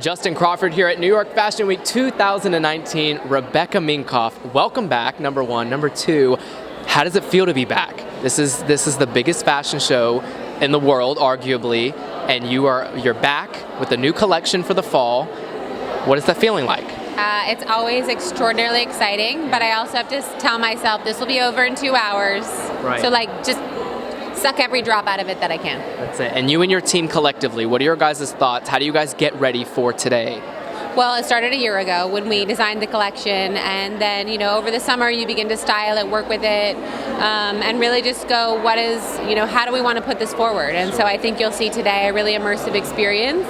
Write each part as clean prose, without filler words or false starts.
Justin Crawford here at New York Fashion Week 2019. Rebecca Minkoff, welcome back, number one. Number two, how does it feel to be back? This is the biggest fashion show in the world, arguably, and you're back with a new collection for the fall. What is that feeling like? It's always extraordinarily exciting, but I also have to tell myself this will be over in 2 hours. Right. So just suck every drop out of it that I can. That's it. And you and your team collectively, what are your guys' thoughts? How do you guys get ready for today? Well, it started a year ago when we designed the collection, and then over the summer you begin to style it, work with it, and really just go, how do we want to put this forward? And so I think you'll see today a really immersive experience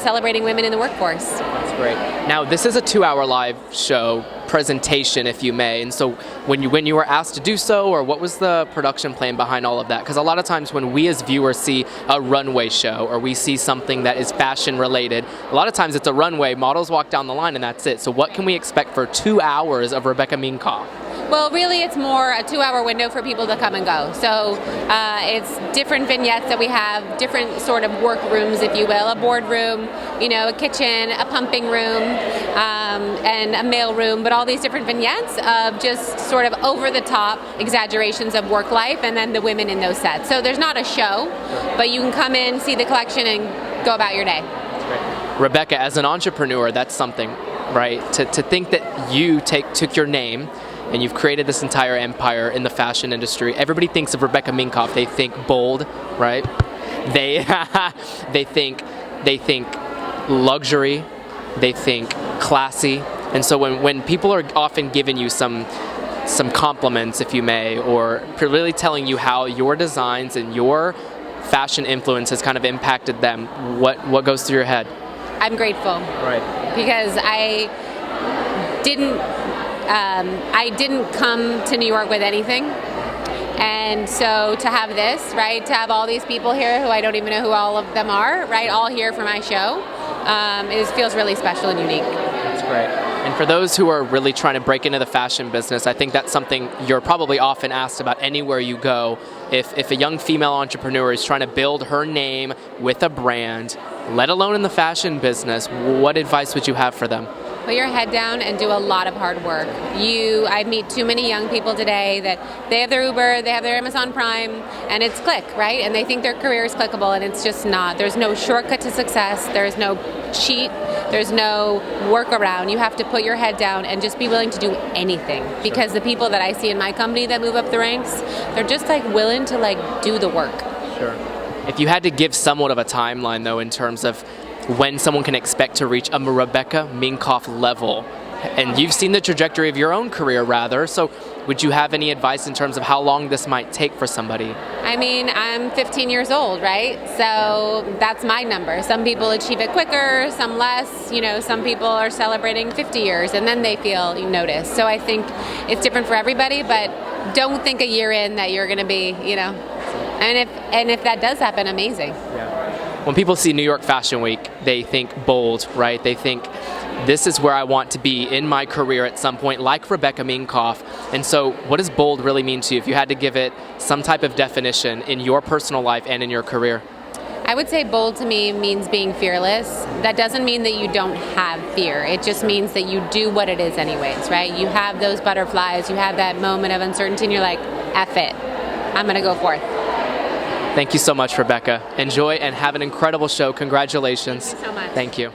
celebrating women in the workforce. That's great. Now, this is a 2-hour live show presentation, if you may, and so when you were asked to do so, or what was the production plan behind all of that? Because a lot of times when we as viewers see a runway show or we see something that is fashion related, a lot of times it's a runway, models walk down the line and that's it. So what can we expect for 2 hours of Rebecca Minkoff? Well, really, it's more a 2-hour window for people to come and go. So it's different vignettes that we have, different sort of work rooms, if you will, a boardroom, a kitchen, a pumping room, and a mail room, but all these different vignettes of just sort of over-the-top exaggerations of work life and then the women in those sets. So there's not a show, but you can come in, see the collection, and go about your day. Rebecca, as an entrepreneur, that's something, right? To think that you took your name and you've created this entire empire in the fashion industry. Everybody thinks of Rebecca Minkoff. They think bold, right? They think luxury. They think classy. And so when people are often giving you some compliments, if you may, or really telling you how your designs and your fashion influence has kind of impacted them, what goes through your head? I'm grateful. Right. Because I didn't come to New York with anything, and so to have this, right, to have all these people here who I don't even know who all of them are, right, all here for my show, it feels really special and unique. That's great. And for those who are really trying to break into the fashion business, I think that's something you're probably often asked about anywhere you go. If a young female entrepreneur is trying to build her name with a brand, let alone in the fashion business, what advice would you have for them? Put your head down and do a lot of hard work. I meet too many young people today that they have their Uber, they have their Amazon Prime, and it's click, right? And they think their career is clickable, and it's just not. There's no shortcut to success. There's no cheat. There's no workaround. You have to put your head down and just be willing to do anything. Because the people that I see in my company that move up the ranks, they're just willing to do the work. Sure. If you had to give somewhat of a timeline, though, in terms of when someone can expect to reach a Rebecca Minkoff level, and you've seen the trajectory of your own career, rather, so would you have any advice in terms of how long this might take for somebody? I mean, I'm 15 years old, right? So that's my number. Some people achieve it quicker, some less. Some people are celebrating 50 years and then they feel noticed. So I think it's different for everybody, but don't think a year in that you're going to be, and if that does happen, amazing. Yeah. When people see New York Fashion Week, they think bold, right? They think, this is where I want to be in my career at some point, like Rebecca Minkoff. And so what does bold really mean to you if you had to give it some type of definition in your personal life and in your career? I would say bold to me means being fearless. That doesn't mean that you don't have fear. It just means that you do what it is anyways, right? You have those butterflies, you have that moment of uncertainty, and you're like, F it, I'm going to go forth. Thank you so much, Rebecca. Enjoy and have an incredible show. Congratulations. Thank you so much. Thank you.